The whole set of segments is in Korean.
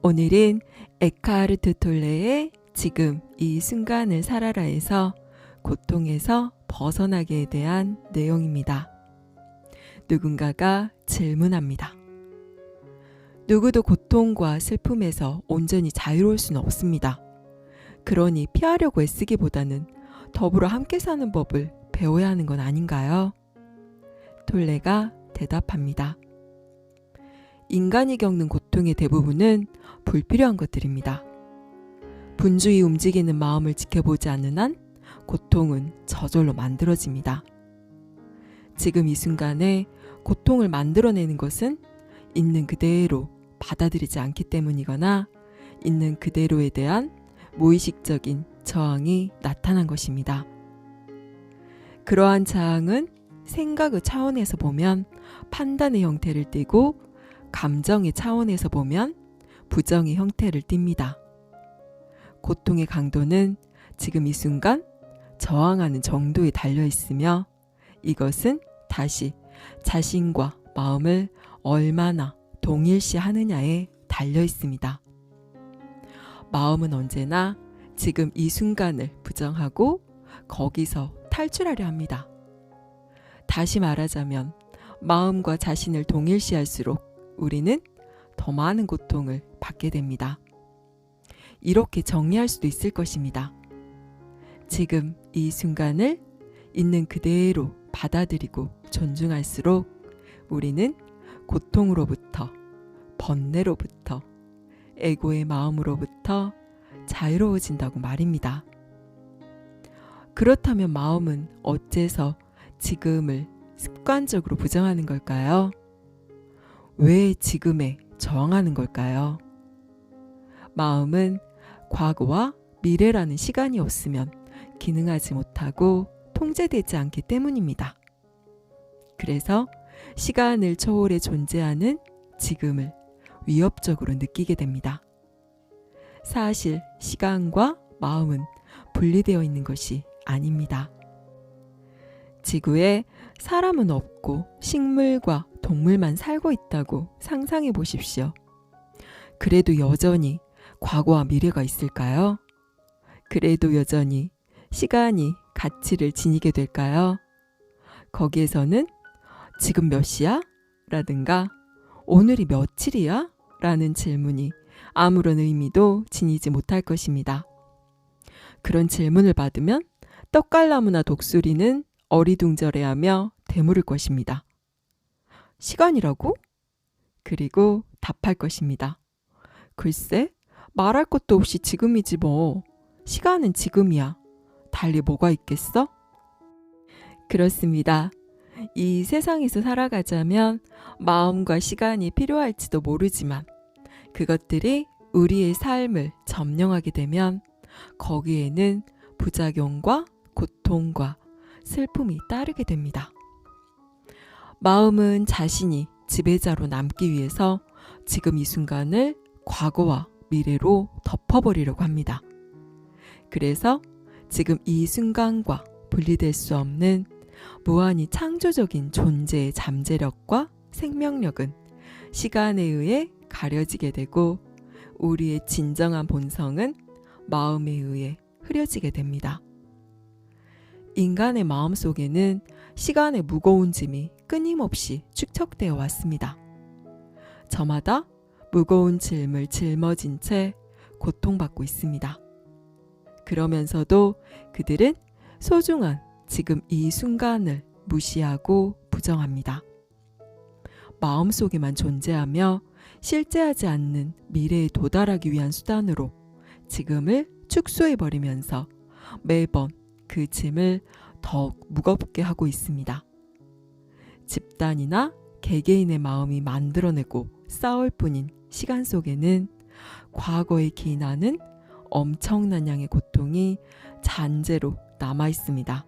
오늘은 에크하르트 톨레의 지금 이 순간을 살아라에서 고통에서 벗어나기에 대한 내용입니다. 누군가가 질문합니다. 누구도 고통과 슬픔에서 온전히 자유로울 수는 없습니다. 그러니 피하려고 애쓰기보다는 더불어 함께 사는 법을 배워야 하는 건 아닌가요? 톨레가 대답합니다. 인간이 겪는 고통의 대부분은 불필요한 것들입니다. 분주히 움직이는 마음을 지켜보지 않는 한 고통은 저절로 만들어집니다. 지금 이 순간에 고통을 만들어내는 것은 있는 그대로 받아들이지 않기 때문이거나 있는 그대로에 대한 무의식적인 저항이 나타난 것입니다. 그러한 저항은 생각의 차원에서 보면 판단의 형태를 띠고 감정의 차원에서 보면 부정의 형태를 띱니다. 고통의 강도는 지금 이 순간 저항하는 정도에 달려 있으며 이것은 다시 자신과 마음을 얼마나 동일시하느냐에 달려 있습니다. 마음은 언제나 지금 이 순간을 부정하고 거기서 탈출하려 합니다. 다시 말하자면 마음과 자신을 동일시할수록 우리는 더 많은 고통을 받게 됩니다. 이렇게 정리할 수도 있을 것입니다. 지금 이 순간을 있는 그대로 받아들이고 존중할수록 우리는 고통으로부터, 번뇌로부터, 에고의 마음으로부터 자유로워진다고 말입니다. 그렇다면 마음은 어째서 지금을 습관적으로 부정하는 걸까요? 왜 지금에 저항하는 걸까요? 마음은 과거와 미래라는 시간이 없으면 기능하지 못하고 통제되지 않기 때문입니다. 그래서 시간을 초월해 존재하는 지금을 위협적으로 느끼게 됩니다. 사실 시간과 마음은 분리되어 있는 것이 아닙니다. 지구에 사람은 없고 식물과 동물만 살고 있다고 상상해 보십시오. 그래도 여전히 과거와 미래가 있을까요? 그래도 여전히 시간이 가치를 지니게 될까요? 거기에서는 지금 몇 시야? 라든가 오늘이 며칠이야? 라는 질문이 아무런 의미도 지니지 못할 것입니다. 그런 질문을 받으면 떡갈나무나 독수리는 어리둥절해하며 되물을 것입니다. 시간이라고? 그리고 답할 것입니다. 글쎄, 말할 것도 없이 지금이지 뭐. 시간은 지금이야. 달리 뭐가 있겠어? 그렇습니다. 이 세상에서 살아가자면 마음과 시간이 필요할지도 모르지만 그것들이 우리의 삶을 점령하게 되면 거기에는 부작용과 고통과 슬픔이 따르게 됩니다. 마음은 자신이 지배자로 남기 위해서 지금 이 순간을 과거와 미래로 덮어버리려고 합니다. 그래서 지금 이 순간과 분리될 수 없는 무한히 창조적인 존재의 잠재력과 생명력은 시간에 의해 가려지게 되고 우리의 진정한 본성은 마음에 의해 흐려지게 됩니다. 인간의 마음 속에는 시간의 무거운 짐이 끊임없이 축적되어 왔습니다. 저마다 무거운 짐을 짊어진 채 고통받고 있습니다. 그러면서도 그들은 소중한 지금 이 순간을 무시하고 부정합니다. 마음속에만 존재하며 실제하지 않는 미래에 도달하기 위한 수단으로 지금을 축소해버리면서 매번 그 짐을 더욱 무겁게 하고 있습니다. 집단이나 개개인의 마음이 만들어내고 싸울 뿐인 시간 속에는 과거에 기인하는 엄청난 양의 고통이 잔재로 남아 있습니다.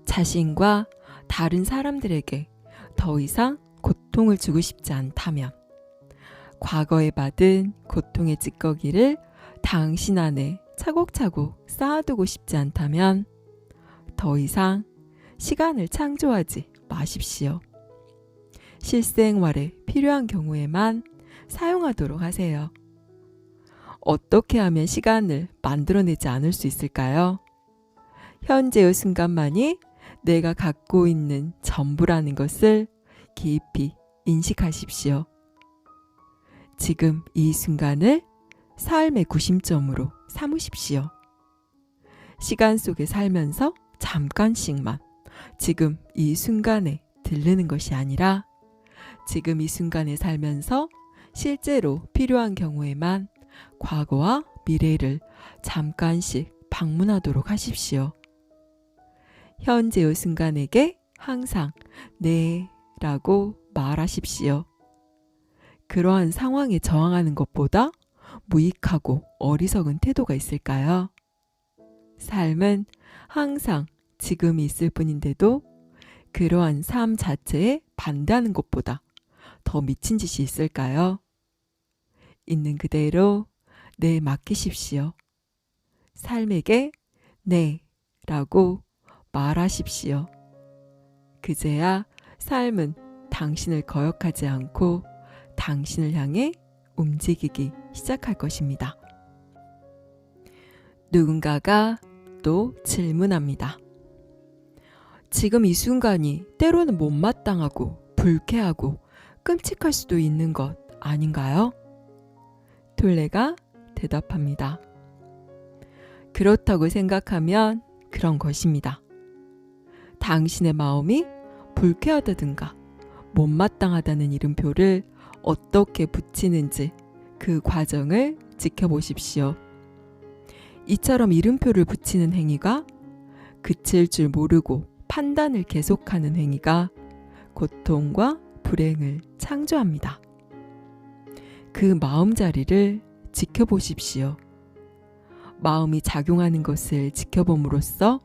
자신과 다른 사람들에게 더 이상 고통을 주고 싶지 않다면 과거에 받은 고통의 찌꺼기를 당신 안에 차곡차곡 쌓아두고 싶지 않다면 더 이상 시간을 창조하지 마십시오. 실생활에 필요한 경우에만 사용하도록 하세요. 어떻게 하면 시간을 만들어내지 않을 수 있을까요? 현재의 순간만이 내가 갖고 있는 전부라는 것을 깊이 인식하십시오. 지금 이 순간을 삶의 구심점으로 삼으십시오. 시간 속에 살면서 잠깐씩만 지금 이 순간에 들르는 것이 아니라 지금 이 순간에 살면서 실제로 필요한 경우에만 과거와 미래를 잠깐씩 방문하도록 하십시오. 현재의 순간에게 항상 네 라고 말하십시오. 그러한 상황에 저항하는 것보다 무익하고 어리석은 태도가 있을까요? 삶은 항상 지금이 있을 뿐인데도 그러한 삶 자체에 반대하는 것보다 더 미친 짓이 있을까요? 있는 그대로 네 맡기십시오. 삶에게 네 라고 말하십시오. 그제야 삶은 당신을 거역하지 않고 당신을 향해 움직이기 시작할 것입니다. 누군가가 또 질문합니다. 지금 이 순간이 때로는 못마땅하고 불쾌하고 끔찍할 수도 있는 것 아닌가요? 톨레가 대답합니다. 그렇다고 생각하면 그런 것입니다. 당신의 마음이 불쾌하다든가 못마땅하다는 이름표를 어떻게 붙이는지 그 과정을 지켜보십시오. 이처럼 이름표를 붙이는 행위가 그칠 줄 모르고 판단을 계속하는 행위가 고통과 불행을 창조합니다. 그 마음자리를 지켜보십시오. 마음이 작용하는 것을 지켜봄으로써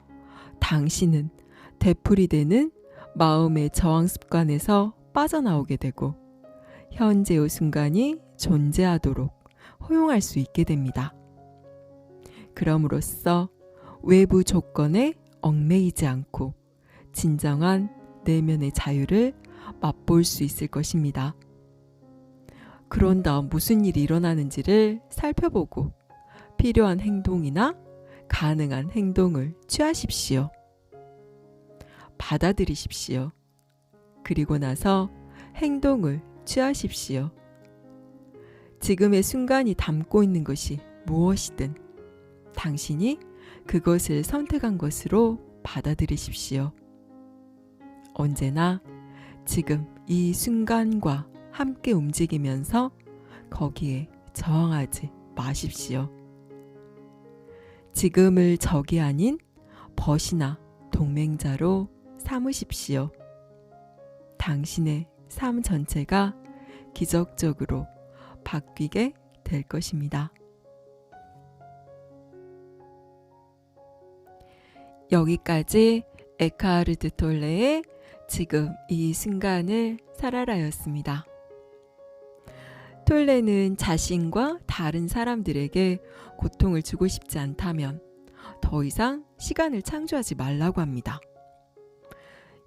당신은 되풀이되는 마음의 저항 습관에서 빠져나오게 되고 현재의 순간이 존재하도록 허용할 수 있게 됩니다. 그럼으로써 외부 조건에 얽매이지 않고 진정한 내면의 자유를 맛볼 수 있을 것입니다. 그런 다음 무슨 일이 일어나는지를 살펴보고 필요한 행동이나 가능한 행동을 취하십시오. 받아들이십시오. 그리고 나서 행동을 취하십시오. 지금의 순간이 담고 있는 것이 무엇이든 당신이 그것을 선택한 것으로 받아들이십시오. 언제나 지금 이 순간과 함께 움직이면서 거기에 저항하지 마십시오. 지금을 적이 아닌 벗이나 동맹자로 삼으십시오. 당신의 삶 전체가 기적적으로 바뀌게 될 것입니다. 여기까지 에크하르트 톨레의 지금 이 순간을 살아라였습니다. 톨레는 자신과 다른 사람들에게 고통을 주고 싶지 않다면 더 이상 시간을 창조하지 말라고 합니다.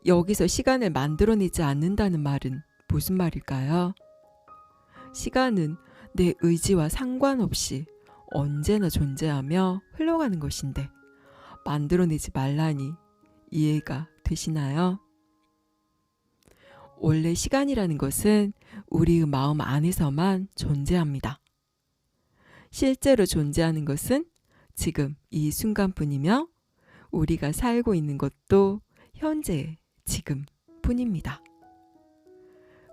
여기서 시간을 만들어내지 않는다는 말은 무슨 말일까요? 시간은 내 의지와 상관없이 언제나 존재하며 흘러가는 것인데 만들어내지 말라니 이해가 되시나요? 원래 시간이라는 것은 우리의 마음 안에서만 존재합니다. 실제로 존재하는 것은 지금 이 순간뿐이며 우리가 살고 있는 것도 현재의 지금뿐입니다.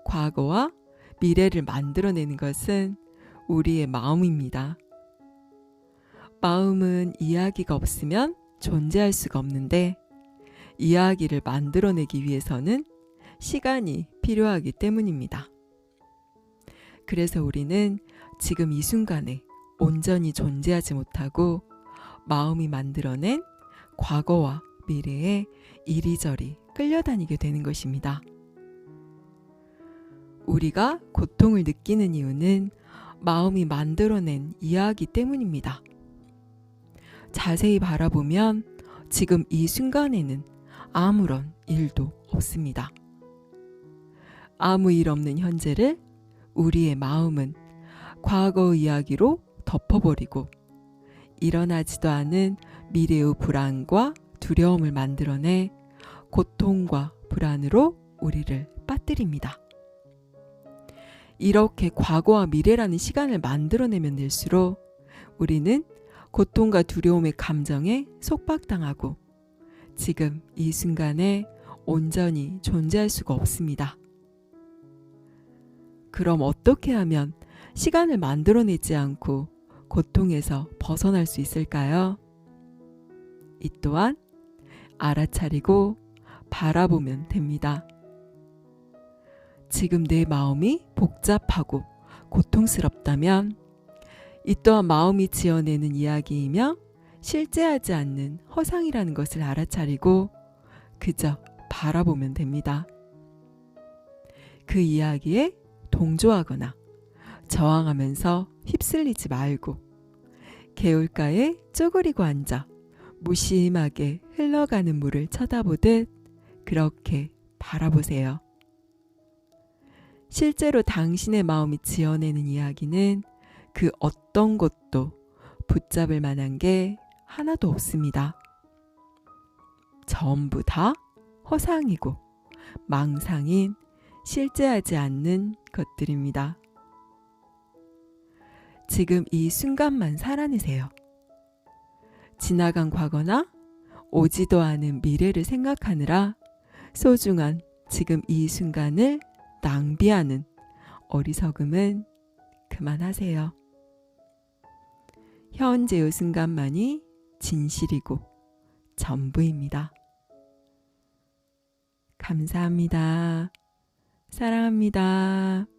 과거와 미래를 만들어내는 것은 우리의 마음입니다. 마음은 이야기가 없으면 존재할 수가 없는데 이야기를 만들어내기 위해서는 시간이 필요하기 때문입니다. 그래서 우리는 지금 이 순간에 온전히 존재하지 못하고 마음이 만들어낸 과거와 미래에 이리저리 끌려다니게 되는 것입니다. 우리가 고통을 느끼는 이유는 마음이 만들어낸 이야기 때문입니다. 자세히 바라보면 지금 이 순간에는 아무런 일도 없습니다. 아무 일 없는 현재를 우리의 마음은 과거 이야기로 덮어버리고 일어나지도 않은 미래의 불안과 두려움을 만들어내 고통과 불안으로 우리를 빠뜨립니다. 이렇게 과거와 미래라는 시간을 만들어내면 될수록 우리는 고통과 두려움의 감정에 속박당하고 지금 이 순간에 온전히 존재할 수가 없습니다. 그럼 어떻게 하면 시간을 만들어내지 않고 고통에서 벗어날 수 있을까요? 이 또한 알아차리고 바라보면 됩니다. 지금 내 마음이 복잡하고 고통스럽다면 이 또한 마음이 지어내는 이야기이며 실제하지 않는 허상이라는 것을 알아차리고 그저 바라보면 됩니다. 그 이야기에 동조하거나 저항하면서 휩쓸리지 말고 개울가에 쪼그리고 앉아 무심하게 흘러가는 물을 쳐다보듯 그렇게 바라보세요. 실제로 당신의 마음이 지어내는 이야기는 그 어떤 것도 붙잡을 만한 게 하나도 없습니다. 전부 다 허상이고 망상인 실제하지 않는 것들입니다. 지금 이 순간만 살아내세요. 지나간 과거나 오지도 않은 미래를 생각하느라 소중한 지금 이 순간을 낭비하는 어리석음은 그만하세요. 현재의 순간만이 진실이고 전부입니다. 감사합니다. 사랑합니다.